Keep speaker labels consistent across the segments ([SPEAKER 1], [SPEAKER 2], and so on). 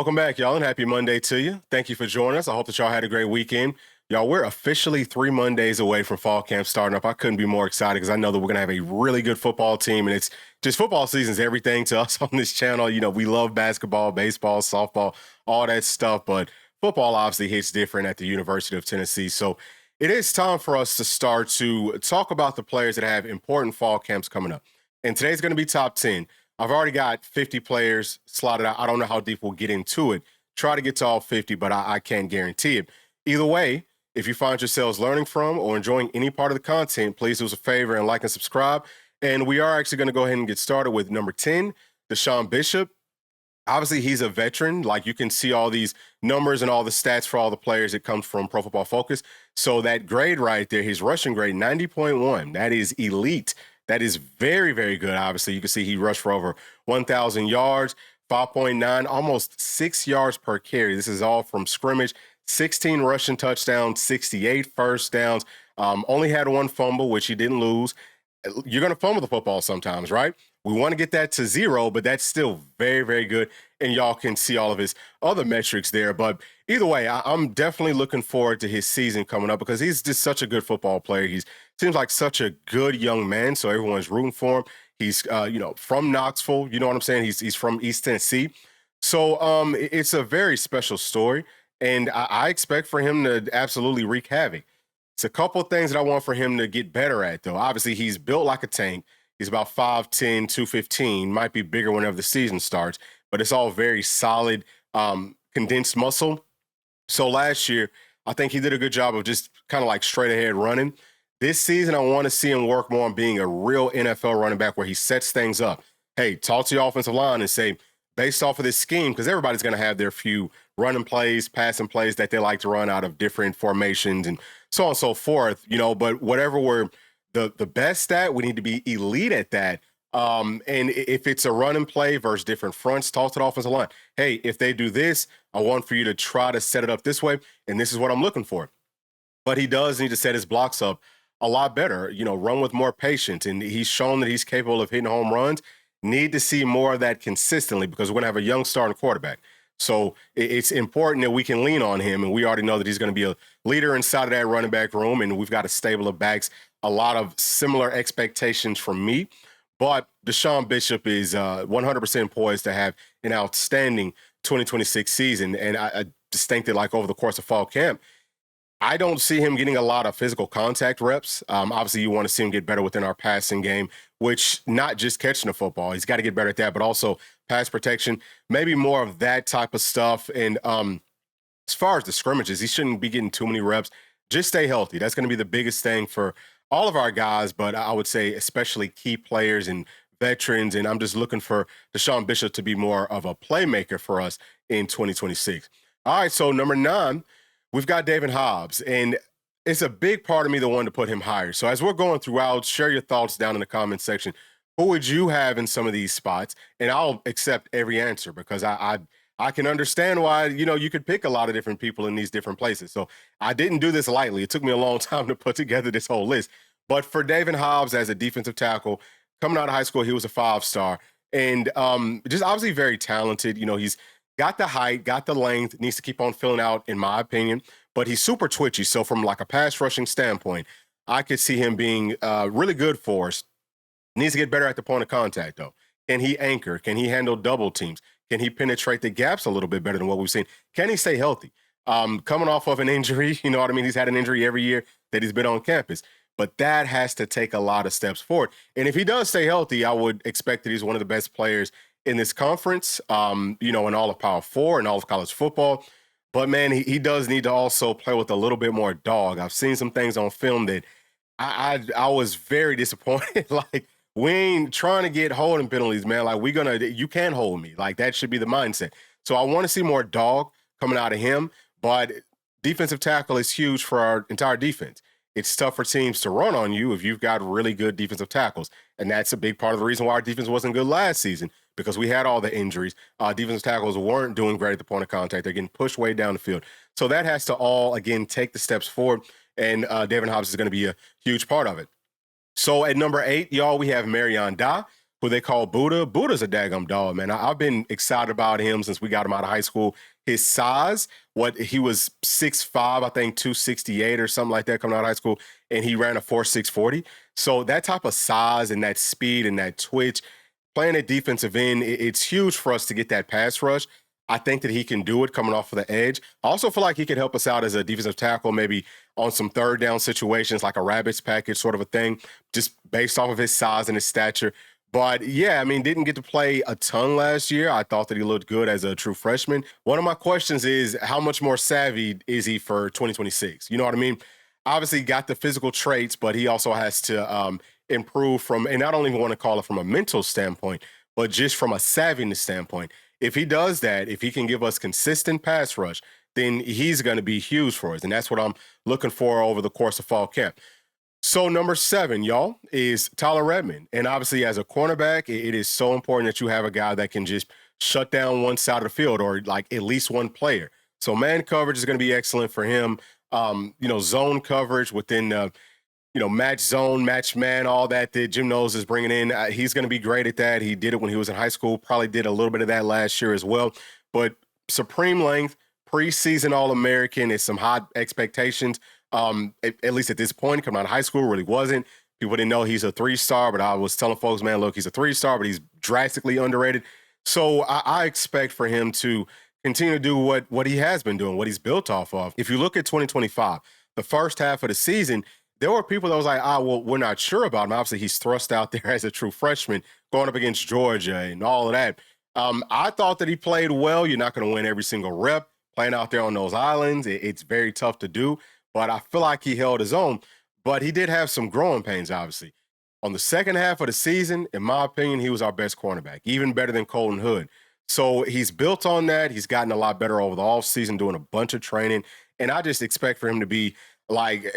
[SPEAKER 1] Welcome back, y'all, and happy Monday to you. Thank you for joining us. I hope that y'all had a great weekend. Y'all, we're officially 3 Mondays away from fall camp starting up. I couldn't be more excited because I know that we're going to have a really good football team, and it's just football season's everything to us on this channel. You know, we love basketball, baseball, softball, all that stuff, but football obviously hits different at the University of Tennessee. So it is time for us to start to talk about the players that have important fall camps coming up. And today's going to be top 10. I've already got 50 players slotted out. I don't know how deep we'll get into it. Try to get to all 50, but I can't guarantee it. Either way, if you find yourselves learning from or enjoying any part of the content, please do us a favor and like and subscribe. And we are actually going to go ahead and get started with number 10, Deshaun Bishop. Obviously, he's a veteran. Like, you can see all these numbers and all the stats for all the players. It comes from Pro Football Focus. So that grade right there, his rushing grade, 90.1, that is elite. That is very, very good. Obviously, you can see he rushed for over 1,000 yards, 5.9, almost 6 yards per carry. This is all from scrimmage. 16 rushing touchdowns, 68 first downs. Only had one fumble, which he didn't lose. You're going to fumble the football sometimes, right? We want to get that to 0, but that's still very, very good. And y'all can see all of his other metrics there. But either way, I'm definitely looking forward to his season coming up because he's just such a good football player. He seems like such a good young man, so everyone's rooting for him. He's, from Knoxville. You know what I'm saying? He's from East Tennessee. So it's a very special story, and I expect for him to absolutely wreak havoc. It's a couple of things that I want for him to get better at, though. Obviously, he's built like a tank. He's about 5'10", 215, might be bigger whenever the season starts, but it's all very solid, condensed muscle. So last year, I think he did a good job of just kind of like straight ahead running. This season, I want to see him work more on being a real NFL running back where he sets things up. Hey, talk to your offensive line and say, based off of this scheme, because everybody's going to have their few running plays, passing plays that they like to run out of different formations and so on and so forth, but whatever we're the best at, we need to be elite at that. And if it's a run and play versus different fronts, talk to the offensive line. Hey, if they do this, I want for you to try to set it up this way, and this is what I'm looking for. But he does need to set his blocks up a lot better, run with more patience. And he's shown that he's capable of hitting home runs. Need to see more of that consistently because we're going to have a young starting quarterback. So it's important that we can lean on him, and we already know that he's going to be a leader inside of that running back room, and we've got a stable of backs, a lot of similar expectations from me. But Deshaun Bishop is 100% poised to have an outstanding 2026 season, and I just think that, like, over the course of fall camp, I don't see him getting a lot of physical contact reps. Obviously, you want to see him get better within our passing game, which not just catching the football. He's got to get better at that, but also pass protection, maybe more of that type of stuff. And as far as the scrimmages, he shouldn't be getting too many reps. Just stay healthy. That's going to be the biggest thing for all of our guys, but I would say especially key players and veterans. And I'm just looking for Deshaun Bishop to be more of a playmaker for us in 2026. All right, so number 9, we've got David Hobbs, and it's a big part of me that wanted to put him higher. So as we're going throughout, share your thoughts down in the comment section. Who would you have in some of these spots? And I'll accept every answer because I can understand why, you could pick a lot of different people in these different places. So I didn't do this lightly. It took me a long time to put together this whole list. But for David Hobbs as a defensive tackle, coming out of high school, he was a 5-star. And just obviously very talented. He's got the height, got the length, needs to keep on filling out, in my opinion. But he's super twitchy. So from like a pass rushing standpoint, I could see him being really good for us. Needs to get better at the point of contact, though. Can he anchor? Can he handle double teams? Can he penetrate the gaps a little bit better than what we've seen? Can he stay healthy? Coming off of an injury, you know what I mean? He's had an injury every year that he's been on campus. But that has to take a lot of steps forward. And if he does stay healthy, I would expect that he's one of the best players in this conference, in all of Power 4 and all of college football. But, man, he does need to also play with a little bit more dog. I've seen some things on film that I was very disappointed. Like, we ain't trying to get holding penalties, man. Like, you can't hold me. Like, that should be the mindset. So I want to see more dog coming out of him. But defensive tackle is huge for our entire defense. It's tough for teams to run on you if you've got really good defensive tackles. And that's a big part of the reason why our defense wasn't good last season, because we had all the injuries. Defensive tackles weren't doing great at the point of contact. They're getting pushed way down the field. So that has to all, again, take the steps forward. And David Hobbs is going to be a huge part of it. So at number 8, y'all, we have Marion Da. who they call Buddha. Buddha's a daggum dog, man. I've been excited about him since we got him out of high school. His size, what he was 6'5", I think 268 or something like that coming out of high school, and he ran a 4.640. So that type of size and that speed and that twitch, playing at defensive end, it's huge for us to get that pass rush. I think that he can do it coming off of the edge. I also feel like he could help us out as a defensive tackle, maybe on some third down situations, like a rabbits package sort of a thing, just based off of his size and his stature. But yeah, I mean, didn't get to play a ton last year. I thought that he looked good as a true freshman. One of my questions is, how much more savvy is he for 2026? You know what I mean? Obviously got the physical traits, but he also has to improve from, and I don't even want to call it from a mental standpoint, but just from a savviness standpoint. If he does that, if he can give us consistent pass rush, then he's going to be huge for us. And that's what I'm looking for over the course of fall camp. So number 7, y'all, is Tyler Redmond. And obviously as a cornerback, it is so important that you have a guy that can just shut down one side of the field, or like at least one player. So man coverage is going to be excellent for him. Zone coverage within match zone, match man, all that Jim Knowles is bringing in. He's going to be great at that. He did it when he was in high school, probably did a little bit of that last year as well. But supreme length, preseason All-American, is some high expectations. At least at this point, coming out of high school, really wasn't. People didn't know he's a 3-star, but I was telling folks, man, look, he's a 3-star, but he's drastically underrated. So I expect for him to continue to do what he has been doing, what he's built off of. If you look at 2025, the first half of the season, there were people that was like, well, we're not sure about him. Obviously, he's thrust out there as a true freshman, going up against Georgia and all of that. I thought that he played well. You're not going to win every single rep. Playing out there on those islands, it's very tough to do. But I feel like he held his own. But he did have some growing pains, obviously. On the second half of the season, in my opinion, he was our best cornerback, even better than Colton Hood. So he's built on that. He's gotten a lot better over the offseason, doing a bunch of training. And I just expect for him to be like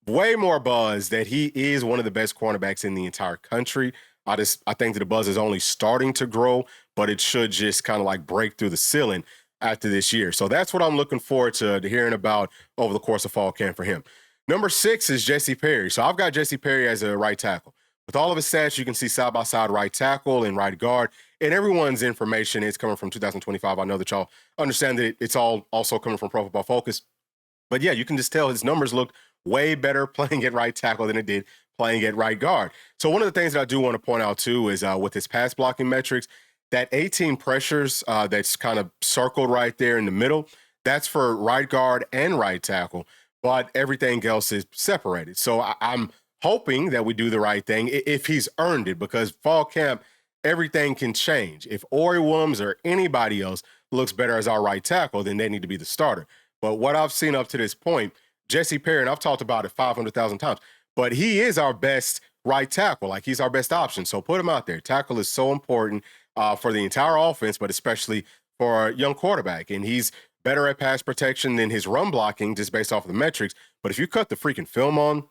[SPEAKER 1] way more buzz that he is one of the best cornerbacks in the entire country. I think that the buzz is only starting to grow, but it should just kind of like break through the ceiling after this year. So that's what I'm looking forward to hearing about over the course of fall camp for him. Number 6 is Jesse Perry. So I've got Jesse Perry as a right tackle. With all of his stats, you can see side-by-side right tackle and right guard. And everyone's information is coming from 2025. I know that y'all understand that it's all also coming from Pro Football Focus. But yeah, you can just tell his numbers look way better playing at right tackle than it did playing at right guard. So one of the things that I do want to point out too is with his pass blocking metrics, that 18 pressures that's kind of circled right there in the middle, that's for right guard and right tackle, but everything else is separated. So I'm hoping that we do the right thing if he's earned it, because fall camp, everything can change. If Ori Williams or anybody else looks better as our right tackle, then they need to be the starter. But what I've seen up to this point, Jesse Perry, and I've talked about it 500,000 times, but he is our best right tackle. Like, he's our best option. So put him out there. Tackle is so important for the entire offense, but especially for a young quarterback. And he's better at pass protection than his run blocking, just based off of the metrics. But if you cut the freaking film on,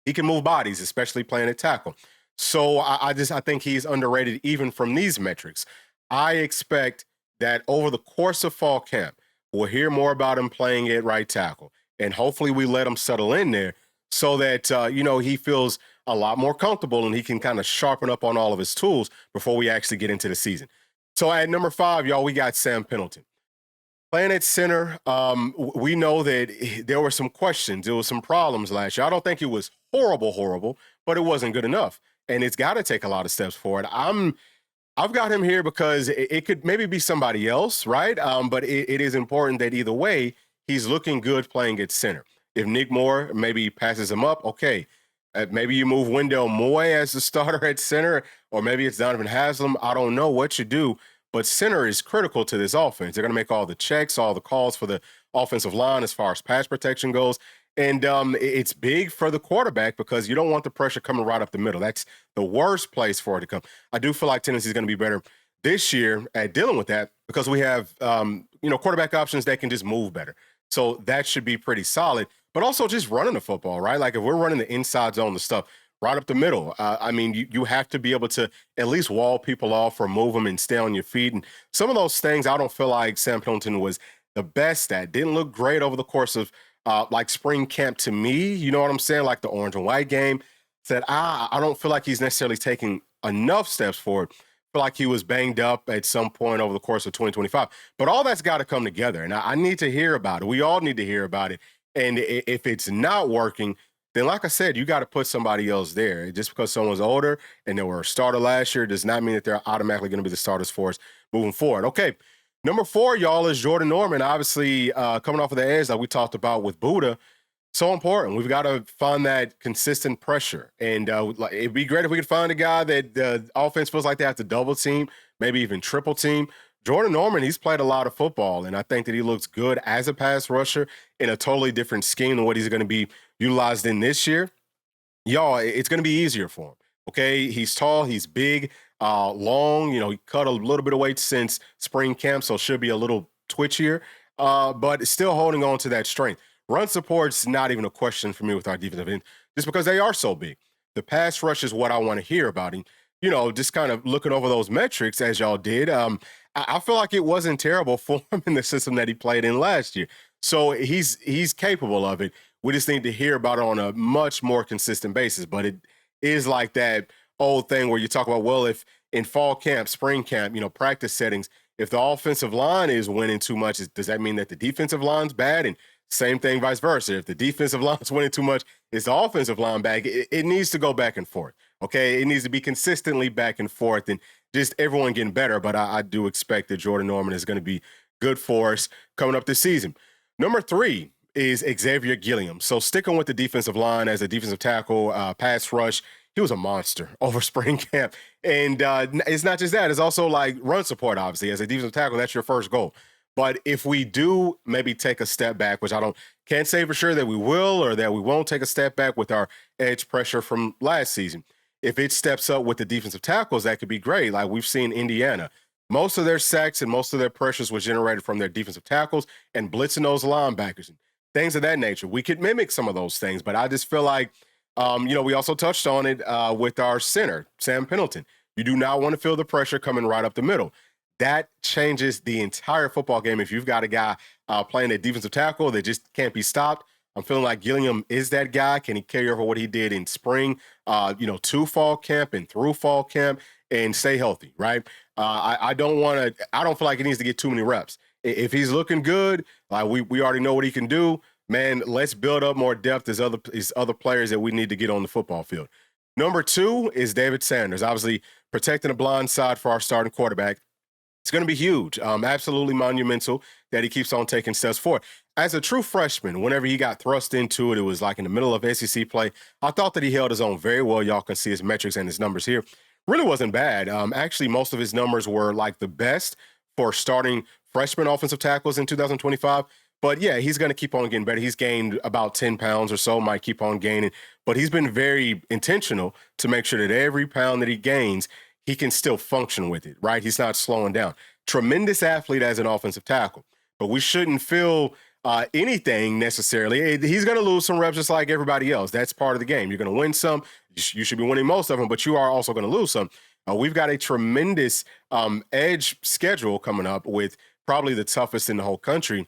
[SPEAKER 1] he can move bodies, especially playing at tackle. So I think he's underrated even from these metrics. I expect that over the course of fall camp, we'll hear more about him playing at right tackle. And hopefully we let him settle in there so that, he feels a lot more comfortable and he can kind of sharpen up on all of his tools before we actually get into the season. So at number 5, y'all, we got Sam Pendleton. Playing at center, we know that there were some questions. There were some problems last year. I don't think it was horrible, but it wasn't good enough. And it's got to take a lot of steps forward. I've got him here because it could maybe be somebody else, right? But it is important that either way, he's looking good playing at center. If Nick Moore maybe passes him up, okay. Maybe you move Wendell Moore as the starter at center, or maybe it's Donovan Haslam. I don't know what you do, but center is critical to this offense. They're going to make all the checks, all the calls for the offensive line as far as pass protection goes. And it's big for the quarterback because you don't want the pressure coming right up the middle. That's the worst place for it to come. I do feel like Tennessee's going to be better this year at dealing with that because we have, quarterback options that can just move better. So that should be pretty solid. But also just running the football, right? Like if we're running the inside zone, the stuff right up the middle, you have to be able to at least wall people off or move them and stay on your feet. And some of those things I don't feel like Sam Pendleton was the best at. Didn't look great over the course of like spring camp to me. You know what I'm saying? Like the orange and white game. Said, I don't feel like he's necessarily taking enough steps forward. Feel like he was banged up at some point over the course of 2025. But all that's got to come together, and I need to hear about it. We all need to hear about it. And if it's not working, then like I said, you got to put somebody else there. Just because someone's older and they were a starter last year does not mean that they're automatically going to be the starters for us moving forward. Okay, number 4, y'all, is Jordan Norman. Obviously, coming off of the edge like we talked about with Buddha, so important. We've got to find that consistent pressure. And it'd be great if we could find a guy that the offense feels like they have to double team, maybe even triple team. Jordan Norman, he's played a lot of football, and I think that he looks good as a pass rusher in a totally different scheme than what he's going to be utilized in this year. Y'all, it's going to be easier for him. Okay, he's tall, he's big, long. He cut a little bit of weight since spring camp, so should be a little twitchier, but still holding on to that strength. Run support's not even a question for me with our defensive end, just because they are so big. The pass rush is what I want to hear about. And, just kind of looking over those metrics as y'all did, I feel like it wasn't terrible for him in the system that he played in last year. So he's capable of it. We just need to hear about it on a much more consistent basis. But it is like that old thing where you talk about, well, if in fall camp, spring camp, practice settings, if the offensive line is winning too much, does that mean that the defensive line's bad? And same thing, vice versa. If the defensive line is winning too much, is the offensive line back? It needs to go back and forth. Okay, it needs to be consistently back and forth, and just everyone getting better. But I do expect that Jordan Norman is going to be good for us coming up this season. Number 3 is Xavier Gilliam. So sticking with the defensive line as a defensive tackle, pass rush, he was a monster over spring camp. And it's not just that; it's also like run support. Obviously, as a defensive tackle, that's your first goal. But if we do maybe take a step back, which can't say for sure that we will or that we won't take a step back with our edge pressure from last season, if it steps up with the defensive tackles, that could be great. Like we've seen Indiana. Most of their sacks and most of their pressures was generated from their defensive tackles and blitzing those linebackers and things of that nature. We could mimic some of those things, but I just feel like, we also touched on it with our center, Sam Pendleton. You do not want to feel the pressure coming right up the middle. That changes the entire football game. If you've got a guy playing a defensive tackle that just can't be stopped, I'm feeling like Gilliam is that guy. Can he carry over what he did in spring, to fall camp and through fall camp and stay healthy, right? I don't feel like he needs to get too many reps. If he's looking good, like we already know what he can do, man, let's build up more depth as other players that we need to get on the football field. Number 2 is David Sanders, obviously protecting the blind side for our starting quarterback. It's going to be huge, absolutely monumental that he keeps on taking steps forward. As a true freshman, whenever he got thrust into it, it was like in the middle of SEC play. I thought that he held his own very well. Y'all can see his metrics and his numbers here. Really wasn't bad. Actually, most of his numbers were like the best for starting freshman offensive tackles in 2025. But yeah, he's going to keep on getting better. He's gained about 10 pounds or so, might keep on gaining. But he's been very intentional to make sure that every pound that he gains, he can still function with it, right? He's not slowing down. Tremendous athlete as an offensive tackle, but we shouldn't feel anything necessarily. He's going to lose some reps just like everybody else. That's part of the game. You're going to win some. You should be winning most of them, but you are also going to lose some. We've got a tremendous edge schedule coming up with probably the toughest in the whole country,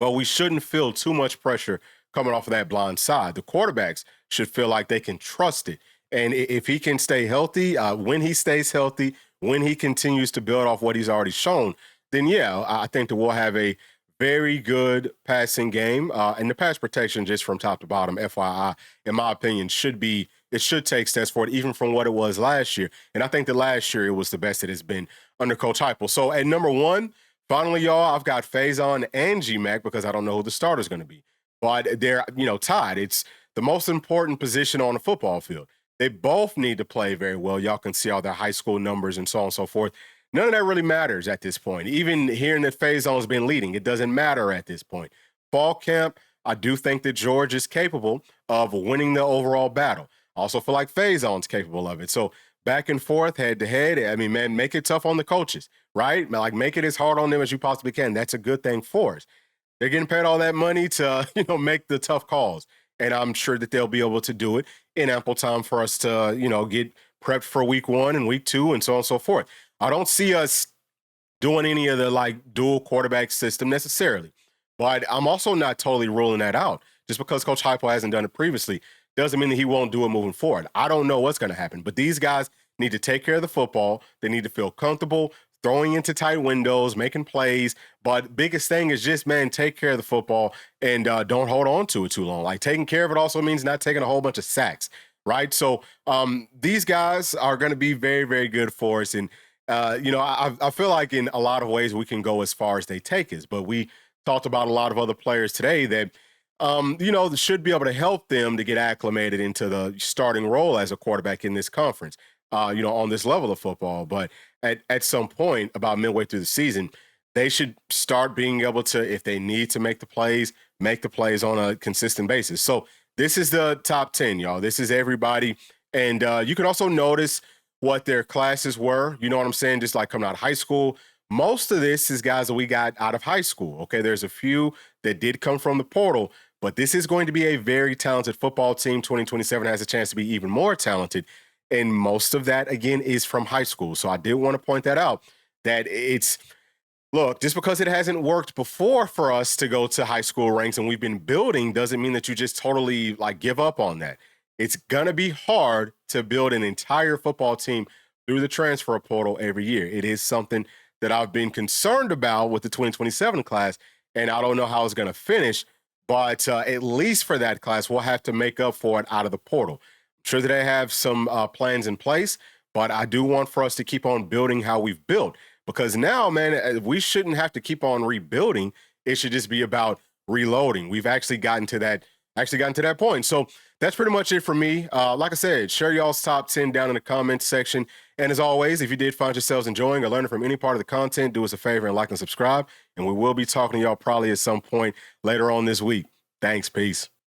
[SPEAKER 1] but we shouldn't feel too much pressure coming off of that blind side. The quarterbacks should feel like they can trust it. And if he can stay healthy, when he stays healthy, when he continues to build off what he's already shown, then yeah, I think that we'll have a very good passing game. And the pass protection, just from top to bottom, FYI, in my opinion, should take steps forward, even from what it was last year. And I think that last year it was the best it has been under Coach Heupel. So at number 1, finally, y'all, I've got Faison and G-Mac because I don't know who the starter's going to be. But they're, tied. It's the most important position on the football field. They both need to play very well. Y'all can see all their high school numbers and so on and so forth. None of that really matters at this point. Even hearing that Faison's been leading, it doesn't matter at this point. Fall camp, I do think that George is capable of winning the overall battle. I also feel like Faison's capable of it. So back and forth, head to head. I mean, man, make it tough on the coaches, right? Like, make it as hard on them as you possibly can. That's a good thing for us. They're getting paid all that money to, make the tough calls. And I'm sure that they'll be able to do it in ample time for us to, get prepped for week 1 and week 2 and so on and so forth. I don't see us doing any of the dual quarterback system necessarily, but I'm also not totally ruling that out. Just because Coach Heupel hasn't done it previously doesn't mean that he won't do it moving forward. I don't know what's going to happen, but these guys need to take care of the football. They need to feel comfortable throwing into tight windows, making plays. But biggest thing is just, man, take care of the football and don't hold on to it too long. Like, taking care of it also means not taking a whole bunch of sacks, right? So these guys are going to be very, very good for us. And, I feel like in a lot of ways we can go as far as they take us. But we talked about a lot of other players today that, should be able to help them to get acclimated into the starting role as a quarterback in this conference, on this level of football. But at some point, about midway through the season, they should start being able to, if they need to make the plays on a consistent basis. So this is the top 10, y'all. This is everybody. And you can also notice what their classes were. You know what I'm saying? Just like coming out of high school. Most of this is guys that we got out of high school. Okay, there's a few that did come from the portal, but this is going to be a very talented football team. 2027 has a chance to be even more talented. And most of that, again, is from high school. So I did want to point that out, that look, just because it hasn't worked before for us to go to high school ranks and we've been building doesn't mean that you just totally give up on that. It's going to be hard to build an entire football team through the transfer portal every year. It is something that I've been concerned about with the 2027 class, and I don't know how it's going to finish, but at least for that class, we'll have to make up for it out of the portal. I'm sure that they have some plans in place, but I do want for us to keep on building how we've built, because now, man, we shouldn't have to keep on rebuilding. It should just be about reloading. We've actually gotten to that point. So that's pretty much it for me. Like I said, share y'all's top 10 down in the comments section. And as always, if you did find yourselves enjoying or learning from any part of the content, do us a favor and like and subscribe. And we will be talking to y'all probably at some point later on this week. Thanks. Peace.